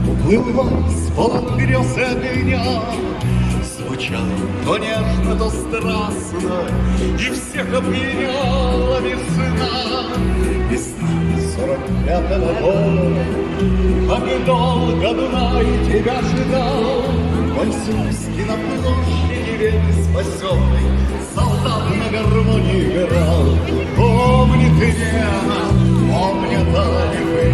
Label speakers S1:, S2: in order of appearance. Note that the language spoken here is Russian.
S1: Уплыла с полом грез и огня, звучало то нежно, то страстно, и всех опьяняла весна. Весна 45-го года, как долго Дунай тебя ждал. Вальсовский на площади вены спасенный солдат на гармонии играл. Помни ты, Лена, помнят Альпы,